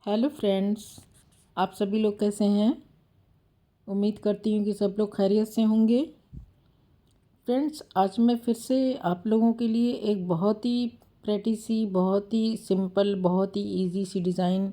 Hello friends, आप सभी लोग कैसे हैं। उम्मीद करती हूँ कि सब लोग खैरियत से होंगे। फ्रेंड्स, आज मैं फिर से आप लोगों के लिए एक बहुत ही प्रेटी सी, बहुत ही सिंपल, बहुत ही इजी सी डिज़ाइन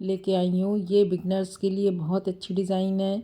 लेके आई हूँ। ये बिगनर्स के लिए बहुत अच्छी डिज़ाइन है।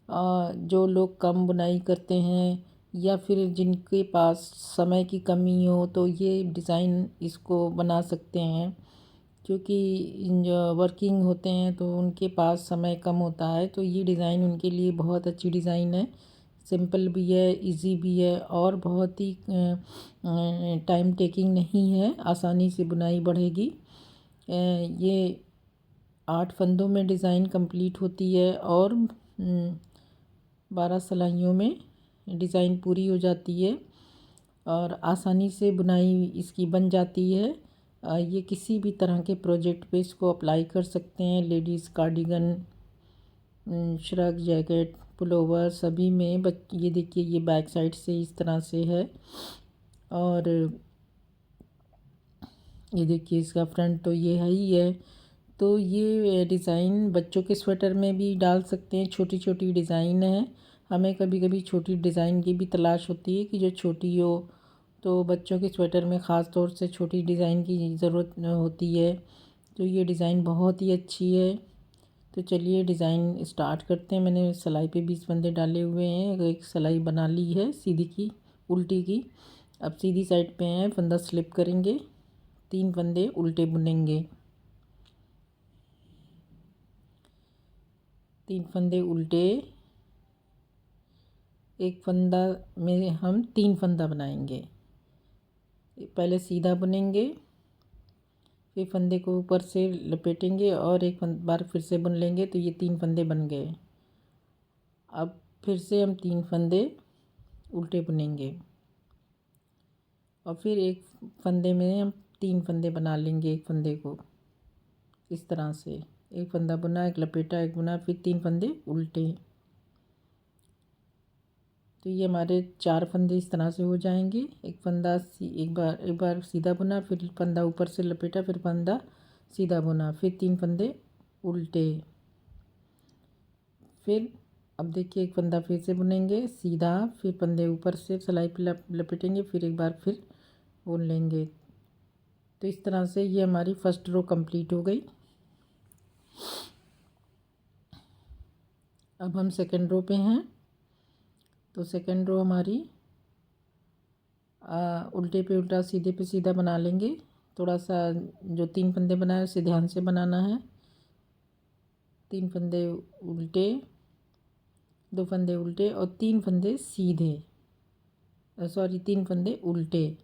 जो लोग कम बुनाई करते हैं या फिर जिनके पास समय की कमी हो तो ये डिज़ाइन इसको बना सकते हैं, क्योंकि जो वर्किंग होते हैं तो उनके पास समय कम होता है। तो ये डिज़ाइन उनके लिए बहुत अच्छी डिज़ाइन है। सिंपल भी है, इजी भी है और बहुत ही टाइम टेकिंग नहीं है। आसानी से बुनाई बढ़ेगी। ये 8 फंदों में डिज़ाइन कंप्लीट होती है और 12 सिलाइयों में डिज़ाइन पूरी हो जाती है और आसानी से बुनाई इसकी बन जाती है। ये किसी भी तरह के प्रोजेक्ट पे इसको अप्लाई कर सकते हैं। Ladies cardigan, shrug, jacket, pullover सभी में। ये देखिए, ये बैक साइड से इस तरह से है और ये देखिए इसका फ्रंट तो ये है ही है। तो ये डिज़ाइन बच्चों के स्वेटर में भी डाल सकते हैं। छोटी छोटी डिज़ाइन है। हमें कभी कभी छोटी डिज़ाइन की भी तलाश होती है कि जो छोटी हो, तो बच्चों के स्वेटर में ख़ास तौर से छोटी डिज़ाइन की ज़रूरत होती है। तो ये डिज़ाइन बहुत ही अच्छी है। तो चलिए डिज़ाइन स्टार्ट करते हैं। मैंने सिलाई पे 20 फंदे डाले हुए हैं। एक सिलाई बना ली है सीधी की, उल्टी की। अब सीधी साइड पे हैं, फंदा स्लिप करेंगे, 3 फंदे उल्टे बुनेंगे। 3 फंदे उल्टे, एक फंदा में हम 3 फंदा बनाएंगे। पहले सीधा बुनेंगे, फिर फंदे को ऊपर से लपेटेंगे और एक बार फिर से बुन लेंगे। तो ये 3 फंदे बन गए। अब फिर से हम 3 फंदे उल्टे बुनेंगे और फिर एक फंदे में हम 3 फंदे बना लेंगे। एक फंदे को इस तरह से, एक फंदा बुना, एक लपेटा, एक बुना, फिर 3 फंदे उल्टे। तो ये हमारे 4 फंदे इस तरह से हो जाएंगे। एक फंदा एक बार सीधा बुना, फिर फंदा ऊपर से लपेटा, फिर फंदा सीधा बुना, फिर 3 फंदे उल्टे। फिर अब देखिए, एक फंदा फिर से बुनेंगे सीधा, फिर फंदे ऊपर से सिलाई पे लपेटेंगे, फिर एक बार फिर बुन लेंगे। तो इस तरह से ये हमारी फर्स्ट रो कंप्लीट हो गई। अब हम सेकंड रो पे हैं। तो सेकंड रो हमारी उल्टे पे उल्टा, सीधे पे सीधा बना लेंगे। थोड़ा सा जो 3 फंदे बनाए उसे ध्यान से बनाना है। 3 फंदे उल्टे, 2 फंदे उल्टे और 3 फंदे सीधे। सॉरी, 3 फंदे उल्टे,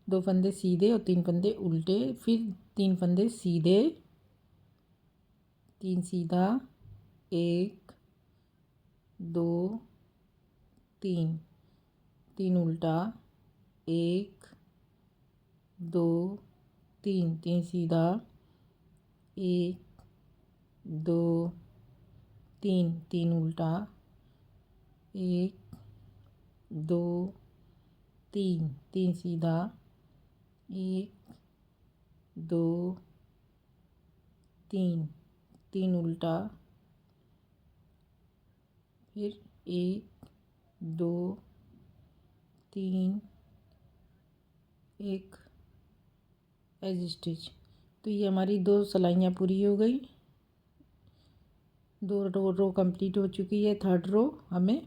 2 फंदे सीधे और 3 फंदे उल्टे, फिर 3 फंदे सीधे, 3 सीधा, 1 2 3, 3 उल्टा, 1 2 3, 3 सीधा, 1 2 3, 3 उल्टा, 1 2 3, 3 सीधा, 1 2 3, 3 उल्टा, फिर 1 2 3, एक एज स्टिच। तो ये हमारी 2 सिलाइयाँ पूरी हो गई। 2 रो कंप्लीट हो चुकी है। थर्ड रो हमें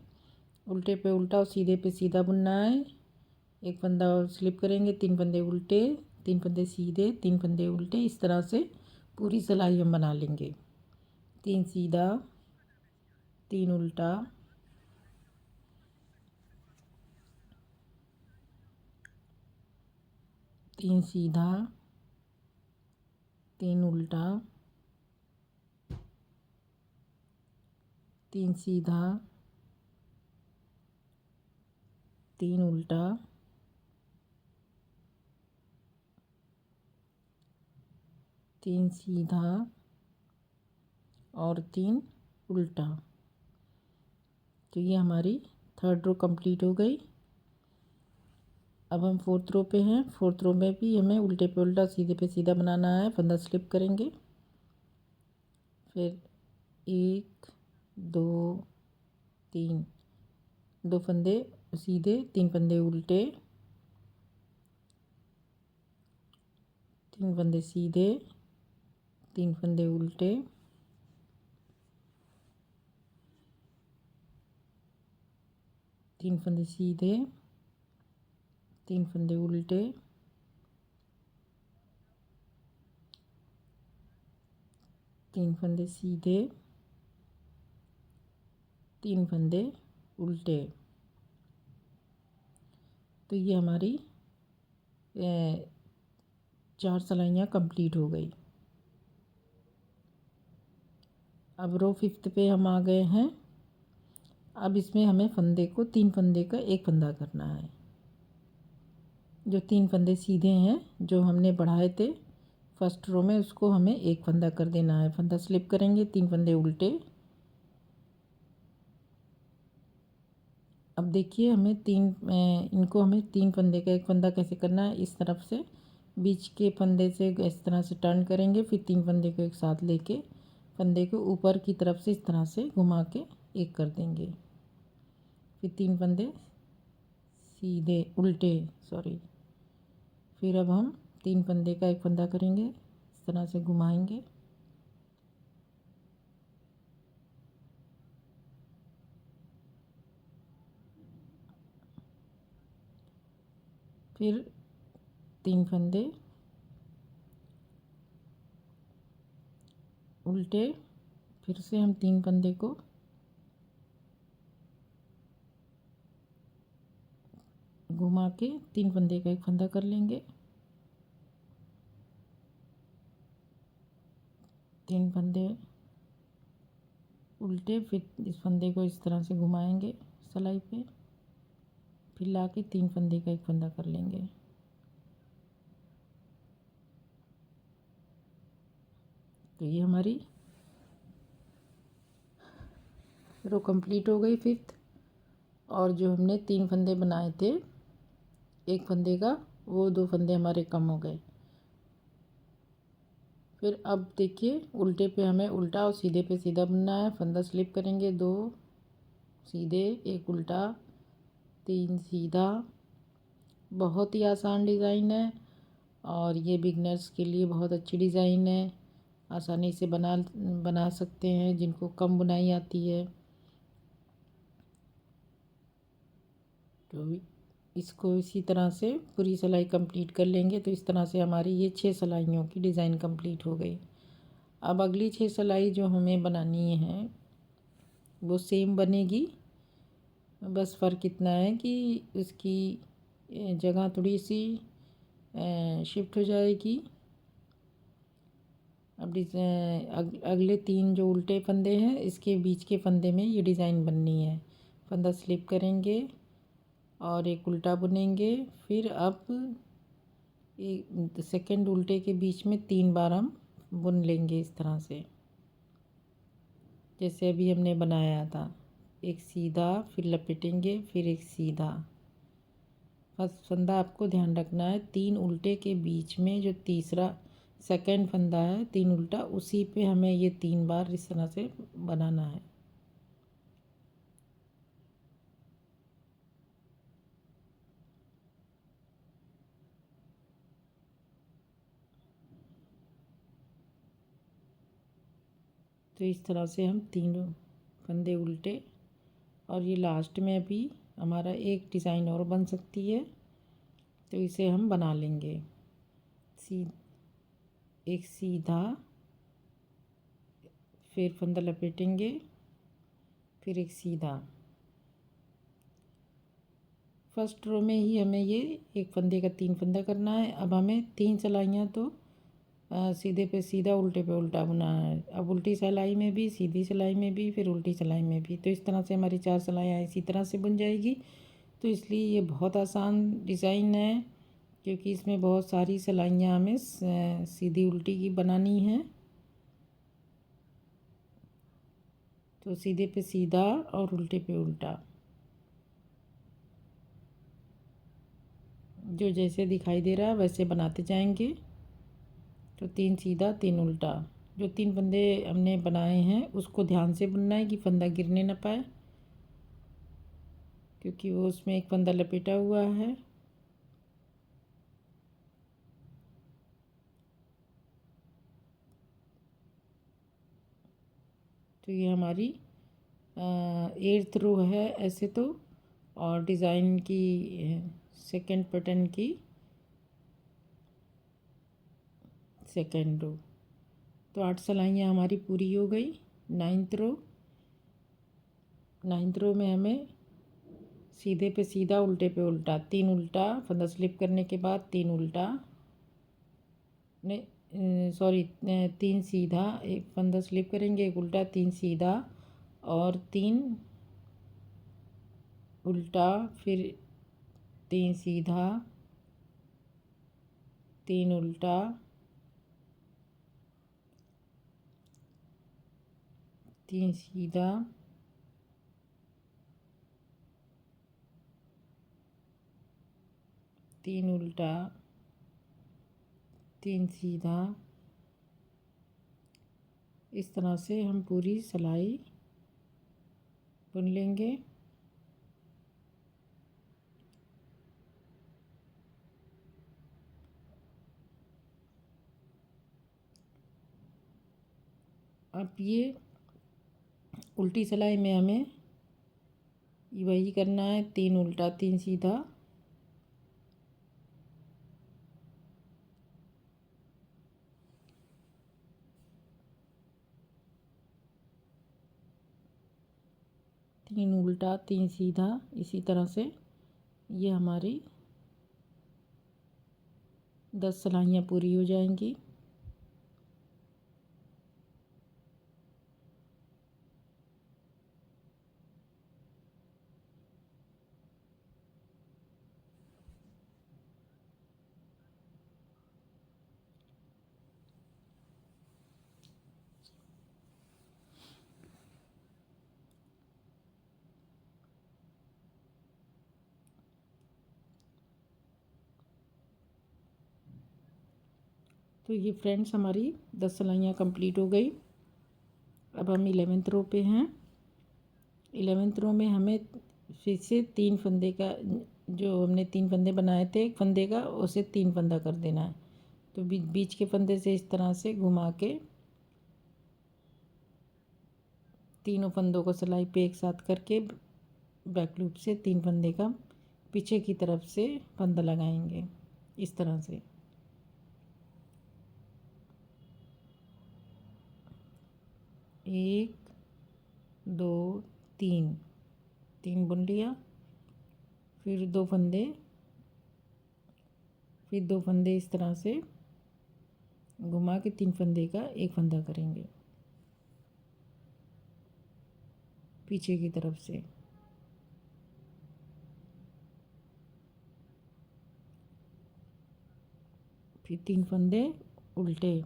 उल्टे पे उल्टा और सीधे पे सीधा बुनना है। एक फंदा और स्लिप करेंगे, 3 फंदे उल्टे, 3 फंदे सीधे, 3 फंदे उल्टे। इस तरह से पूरी सिलाई हम बना लेंगे। 3 सीधा, 3 उल्टा, 3 सीधा, 3 उल्टा, 3 सीधा, 3 उल्टा, 3 सीधा और 3 उल्टा। तो ये हमारी थर्ड रो कंप्लीट हो गई। अब हम फोर्थ रो पे हैं। फोर्थ रो में भी हमें उल्टे पे उल्टा, सीधे पे सीधा बनाना है। फंदा स्लिप करेंगे, फिर 1 2 3, 2 फंदे सीधे, 3 फंदे उल्टे, 3 फंदे सीधे, 3 फंदे उल्टे, 3 फंदे सीधे, 3 फंदे उल्टे, 3 फंदे सीधे, 3 फंदे उल्टे। तो ये हमारी 4 सिलाइयाँ कंप्लीट हो गई। अब रो 5 पे हम आ गए हैं। अब इसमें हमें फंदे को 3 फंदे का एक फंदा करना है। जो 3 फंदे सीधे हैं जो हमने बढ़ाए थे फर्स्ट रो में, उसको हमें एक फंदा कर देना है। फंदा स्लिप करेंगे, 3 फंदे उल्टे। अब देखिए हमें इनको हमें 3 फंदे का एक फंदा कैसे करना है। इस तरफ से बीच के फंदे से इस तरह से टर्न करेंगे, फिर 3 फंदे को एक साथ लेके फंदे को ऊपर की तरफ से इस तरह से घुमा के एक कर देंगे। फिर 3 फंदे सीधे उल्टे, सॉरी। फिर अब हम 3 फंदे का एक फंदा करेंगे, इस तरह से घुमाएंगे। फिर 3 फंदे उल्टे, फिर से हम 3 फंदे को घुमा के 3 फंदे का एक फंदा कर लेंगे। 3 फंदे उल्टे, फिर इस फंदे को इस तरह से घुमाएंगे सिलाई पे, फिर ला के 3 फंदे का एक फंदा कर लेंगे। तो ये हमारी रो कंप्लीट हो गई 5th। और जो हमने 3 फंदे बनाए थे एक फंदे का, वो 2 फंदे हमारे कम हो गए। फिर अब देखिए उल्टे पे हमें उल्टा और सीधे पे सीधा बनना है। फंदा स्लिप करेंगे, 2 सीधे, 1 उल्टा, 3 सीधा। बहुत ही आसान डिज़ाइन है और ये बिगनर्स के लिए बहुत अच्छी डिज़ाइन है। आसानी से बना सकते हैं जिनको कम बुनाई आती है। तो इसको इसी तरह से पूरी सिलाई कंप्लीट कर लेंगे। तो इस तरह से हमारी ये 6 सिलाइयों की डिज़ाइन कंप्लीट हो गई। अब अगली 6 सिलाई जो हमें बनानी है वो सेम बनेगी, बस फ़र्क इतना है कि इसकी जगह थोड़ी सी शिफ्ट हो जाएगी। अब अगले 3 जो उल्टे फंदे हैं इसके बीच के फंदे में ये डिज़ाइन बननी है। फंदा स्लिप करेंगे और एक उल्टा बुनेंगे। फिर अब एक सेकंड उल्टे के बीच में 3 बार हम बुन लेंगे इस तरह से, जैसे अभी हमने बनाया था। एक सीधा, फिर लपेटेंगे, फिर एक सीधा। फर्स्ट फंदा आपको ध्यान रखना है 3 उल्टे के बीच में जो तीसरा सेकंड फंदा है 3 उल्टा, उसी पे हमें ये 3 बार इस तरह से बनाना है। तो इस तरह से हम 3 फंदे उल्टे, और ये लास्ट में अभी हमारा एक डिज़ाइन और बन सकती है, तो इसे हम बना लेंगे। एक सीधा, फिर फंदा लपेटेंगे, फिर एक सीधा। फर्स्ट रो में ही हमें ये एक फंदे का 3 फंदा करना है। अब हमें 3 सिलाइयाँ तो सीधे पे सीधा, उल्टे पे उल्टा बनाना है। अब उल्टी सिलाई में भी, सीधी सिलाई में भी, फिर उल्टी सिलाई में भी। तो इस तरह से हमारी 4 सिलाइयाँ इसी तरह से बन जाएगी। तो इसलिए ये बहुत आसान डिज़ाइन है, क्योंकि इसमें बहुत सारी सिलाइयाँ हमें सीधी उल्टी की बनानी है। तो सीधे पे सीधा और उल्टे पे उल्टा, जो जैसे दिखाई दे रहा है वैसे बनाते जाएंगे। तो 3 सीधा, 3 उल्टा, जो 3 फंदे हमने बनाए हैं उसको ध्यान से बुनना है कि फंदा गिरने ना पाए, क्योंकि वो उसमें एक फंदा लपेटा हुआ है। तो ये हमारी 8th रो है ऐसे तो, और डिज़ाइन की सेकंड पैटर्न की सेकंड रो। तो 8 सिलाइयाँ हमारी पूरी हो गई। 9th रो में हमें सीधे पे सीधा, उल्टे पे उल्टा, 3 उल्टा फंदा स्लिप करने के बाद 3 उल्टा, नहीं सॉरी 3 सीधा, एक फंदा स्लिप करेंगे, एक उल्टा, 3 सीधा और 3 उल्टा, फिर 3 सीधा, 3 उल्टा, 3 सीधा, 3 उल्टा, 3 सीधा। इस तरह से हम पूरी सिलाई बुन लेंगे। अब ये उल्टी सिलाई में हमें वही करना है, 3 उल्टा, 3 सीधा, 3 उल्टा, 3 सीधा। इसी तरह से ये हमारी 10 सिलाइयाँ पूरी हो जाएंगी। तो ये फ्रेंड्स हमारी 10 सिलाइयाँ कंप्लीट हो गई। अब हम 11th रो पे हैं। 11th रो में हमें फिर से 3 फंदे का, जो हमने 3 फंदे बनाए थे एक फंदे का, उसे 3 फंदा कर देना है। तो बीच के फंदे से इस तरह से घुमा के तीनों फंदों को सिलाई पे एक साथ करके बैक लूप से 3 फंदे का पीछे की तरफ से फंदा लगाएंगे इस तरह से। एक, दो, तीन, 3 बुन लिया, फिर 2 फंदे, फिर 2 फंदे इस तरह से घुमा के 3 फंदे का एक फंदा करेंगे पीछे की तरफ से। फिर 3 फंदे उल्टे,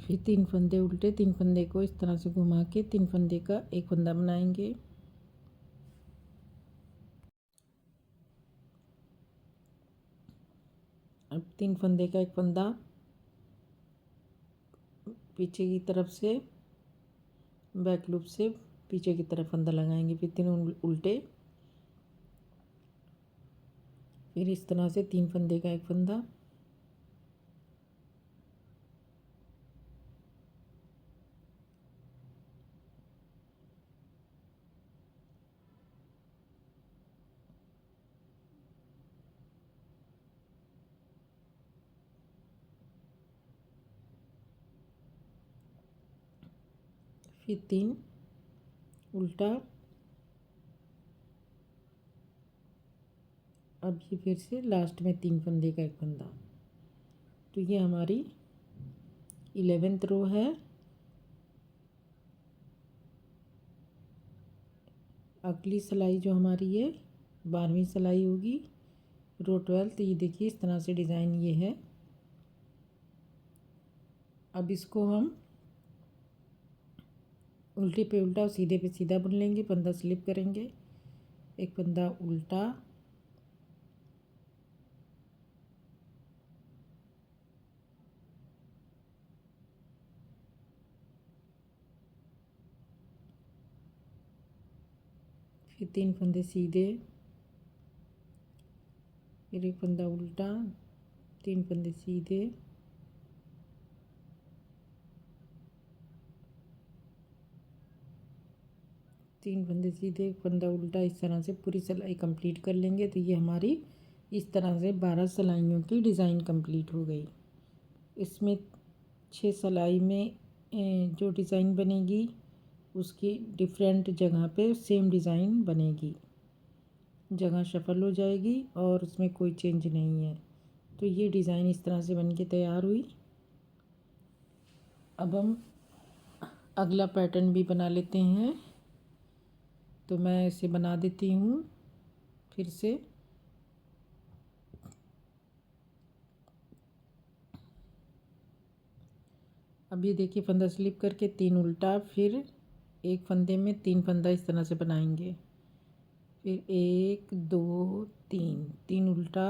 फिर 3 फंदे उल्टे, 3 फंदे को इस तरह से घुमा के 3 फंदे का एक फंदा बनाएंगे। अब 3 फंदे का एक फंदा पीछे की तरफ से बैक लूप से पीछे की तरफ फंदा लगाएंगे, फिर 3 उल्टे, फिर इस तरह से 3 फंदे का एक फंदा, फिर 3 उल्टा। अब ये फिर से लास्ट में 3 फंदे का एक फंदा। तो ये हमारी 11th रो है। अगली सिलाई जो हमारी है 12वीं सिलाई होगी, रो 12। ये देखिए इस तरह से डिज़ाइन ये है। अब इसको हम उल्टे पे उल्टा और सीधे पे सीधा बुन लेंगे, फंदा स्लिप करेंगे, एक फंदा उल्टा, फिर 3 फंदे सीधे, फिर एक फंदा उल्टा, 3 फंदे सीधे, तीन फंदे सीधे, एक फंदा उल्टा। इस तरह से पूरी सिलाई कंप्लीट कर लेंगे। तो ये हमारी इस तरह से 12 सिलाइयों की डिज़ाइन कंप्लीट हो गई। इसमें 6 सिलाई में जो डिज़ाइन बनेगी उसकी डिफरेंट जगह पे सेम डिज़ाइन बनेगी, जगह शफल हो जाएगी और उसमें कोई चेंज नहीं है। तो ये डिज़ाइन इस तरह से बन के तैयार हुई। अब हम अगला पैटर्न भी बना लेते हैं। तो मैं इसे बना देती हूँ फिर से। अब ये देखिए, फंदा स्लिप करके 3 उल्टा, फिर एक फंदे में 3 फंदा इस तरह से बनाएंगे। फिर 1 2 3, 3 उल्टा,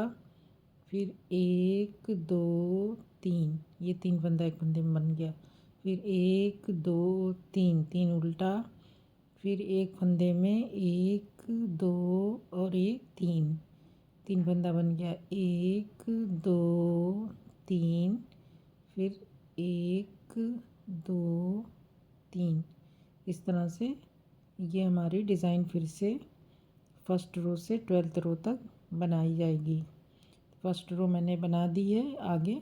फिर 1 2 3, ये 3 फंदा एक फंदे में बन गया। फिर 1 2 3, 3 उल्टा, फिर एक फंदे में 1 2 और 1 3, 3 फंदा बन गया। 1 2 3, फिर 1 2 3। इस तरह से ये हमारी डिज़ाइन फिर से फर्स्ट रो से 12th रो तक बनाई जाएगी। फर्स्ट रो मैंने बना दी है, आगे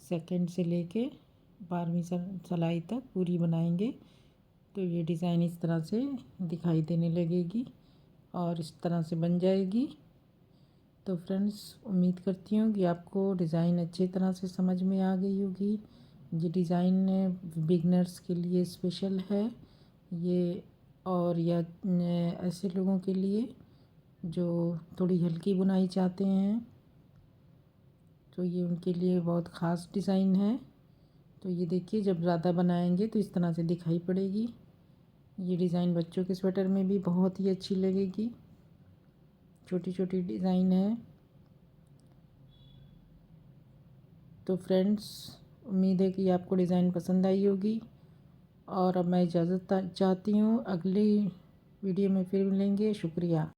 सेकंड से लेके 12वीं सिलाई तक पूरी बनाएंगे। तो ये डिज़ाइन इस तरह से दिखाई देने लगेगी और इस तरह से बन जाएगी। तो फ्रेंड्स, उम्मीद करती हूँ कि आपको डिज़ाइन अच्छी तरह से समझ में आ गई होगी। ये डिज़ाइन बिगनर्स के लिए स्पेशल है ये, और या ऐसे लोगों के लिए जो थोड़ी हल्की बुनाई चाहते हैं, तो ये उनके लिए बहुत ख़ास डिज़ाइन है। तो ये देखिए, जब ज़्यादा बनाएंगे तो इस तरह से दिखाई पड़ेगी। ये डिज़ाइन बच्चों के स्वेटर में भी बहुत ही अच्छी लगेगी। छोटी छोटी डिज़ाइन है। तो फ्रेंड्स, उम्मीद है कि आपको डिज़ाइन पसंद आई होगी। और अब मैं इजाज़त चाहती हूँ। अगली वीडियो में फिर मिलेंगे। शुक्रिया।